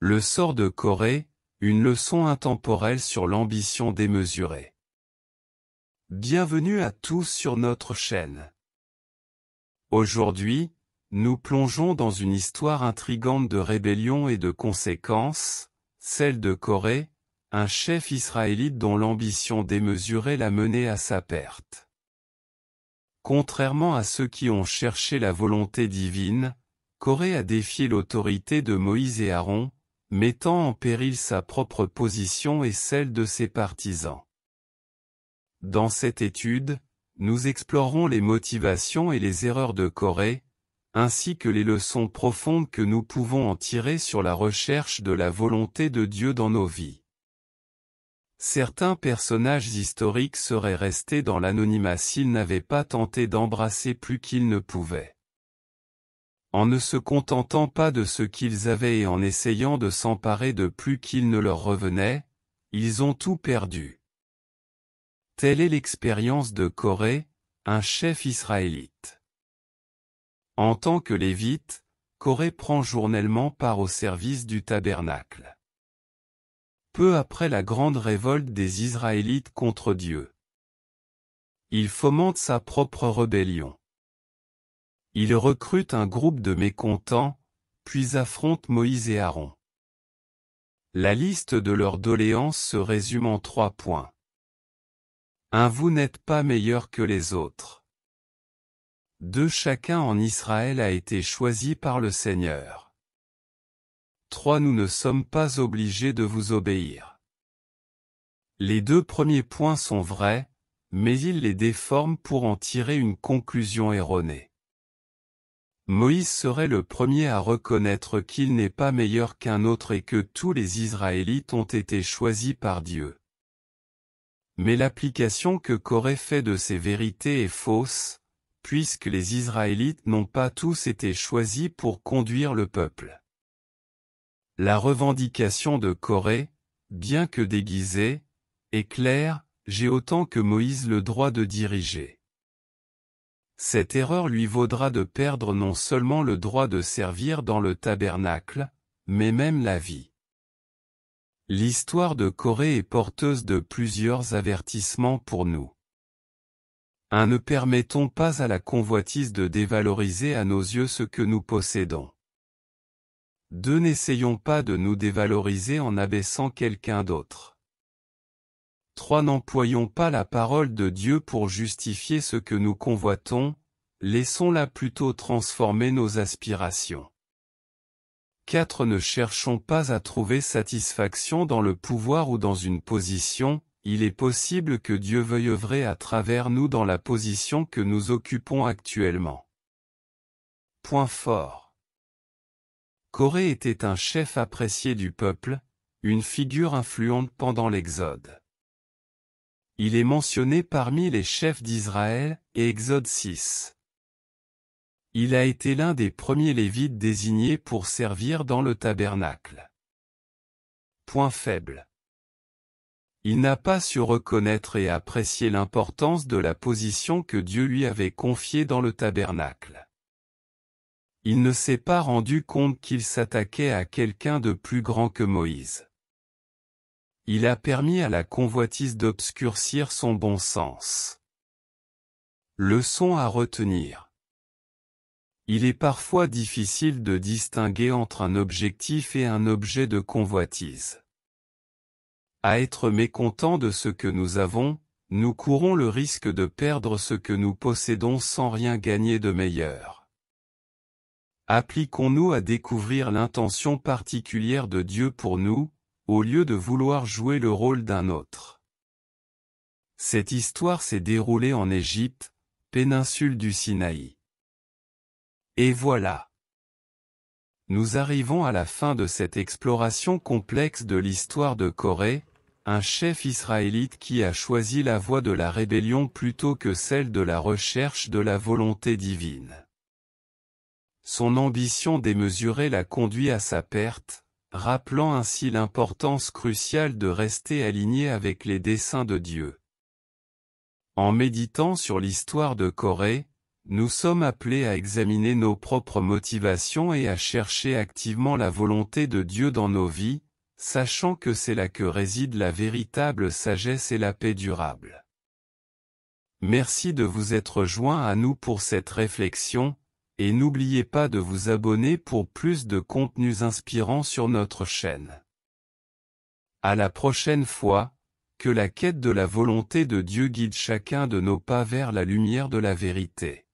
Le sort de Corée, une leçon intemporelle sur l'ambition démesurée. Bienvenue à tous sur notre chaîne. Aujourd'hui, nous plongeons dans une histoire intrigante de rébellion et de conséquences, celle de Corée, un chef israélite dont l'ambition démesurée l'a mené à sa perte. Contrairement à ceux qui ont cherché la volonté divine, Corée a défié l'autorité de Moïse et Aaron, mettant en péril sa propre position et celle de ses partisans. Dans cette étude, nous explorerons les motivations et les erreurs de Corée, ainsi que les leçons profondes que nous pouvons en tirer sur la recherche de la volonté de Dieu dans nos vies. Certains personnages historiques seraient restés dans l'anonymat s'ils n'avaient pas tenté d'embrasser plus qu'ils ne pouvaient. En ne se contentant pas de ce qu'ils avaient et en essayant de s'emparer de plus qu'il ne leur revenait, ils ont tout perdu. Telle est l'expérience de Corée, un chef israélite. En tant que lévite, Corée prend journellement part au service du tabernacle. Peu après la grande révolte des Israélites contre Dieu, il fomente sa propre rébellion. Il recrute un groupe de mécontents, puis affronte Moïse et Aaron. La liste de leurs doléances se résume en 3 points. 1. Vous n'êtes pas meilleurs que les autres. 2. Chacun en Israël a été choisi par le Seigneur. 3. Nous ne sommes pas obligés de vous obéir. Les 2 premiers points sont vrais, mais ils les déforment pour en tirer une conclusion erronée. Moïse serait le premier à reconnaître qu'il n'est pas meilleur qu'un autre et que tous les Israélites ont été choisis par Dieu. Mais l'application que Corée fait de ces vérités est fausse, puisque les Israélites n'ont pas tous été choisis pour conduire le peuple. La revendication de Corée, bien que déguisée, est claire: j'ai autant que Moïse le droit de diriger. Cette erreur lui vaudra de perdre non seulement le droit de servir dans le tabernacle, mais même la vie. L'histoire de Corée est porteuse de plusieurs avertissements pour nous. 1. Ne permettons pas à la convoitise de dévaloriser à nos yeux ce que nous possédons. 2. N'essayons pas de nous dévaloriser en abaissant quelqu'un d'autre. 3. N'employons pas la parole de Dieu pour justifier ce que nous convoitons, laissons-la plutôt transformer nos aspirations. 4. Ne cherchons pas à trouver satisfaction dans le pouvoir ou dans une position, il est possible que Dieu veuille œuvrer à travers nous dans la position que nous occupons actuellement. Point fort. Corée était un chef apprécié du peuple, une figure influente pendant l'Exode. Il est mentionné parmi les chefs d'Israël, et Exode 6. Il a été l'un des premiers Lévites désignés pour servir dans le tabernacle. Point faible. Il n'a pas su reconnaître et apprécier l'importance de la position que Dieu lui avait confiée dans le tabernacle. Il ne s'est pas rendu compte qu'il s'attaquait à quelqu'un de plus grand que Moïse. Il a permis à la convoitise d'obscurcir son bon sens. Leçon à retenir. Il est parfois difficile de distinguer entre un objectif et un objet de convoitise. À être mécontents de ce que nous avons, nous courons le risque de perdre ce que nous possédons sans rien gagner de meilleur. Appliquons-nous à découvrir l'intention particulière de Dieu pour nous, au lieu de vouloir jouer le rôle d'un autre. Cette histoire s'est déroulée en Égypte, péninsule du Sinaï. Et voilà. Nous arrivons à la fin de cette exploration complexe de l'histoire de Corée, un chef israélite qui a choisi la voie de la rébellion plutôt que celle de la recherche de la volonté divine. Son ambition démesurée l'a conduit à sa perte, rappelant ainsi l'importance cruciale de rester aligné avec les desseins de Dieu. En méditant sur l'histoire de Corée, Nous sommes appelés à examiner nos propres motivations et à chercher activement la volonté de Dieu dans nos vies, sachant que c'est là que réside la véritable sagesse et la paix durable. Merci de vous être joint à nous pour cette réflexion, et n'oubliez pas de vous abonner pour plus de contenus inspirants sur notre chaîne. À la prochaine fois, que la quête de la volonté de Dieu guide chacun de nos pas vers la lumière de la vérité.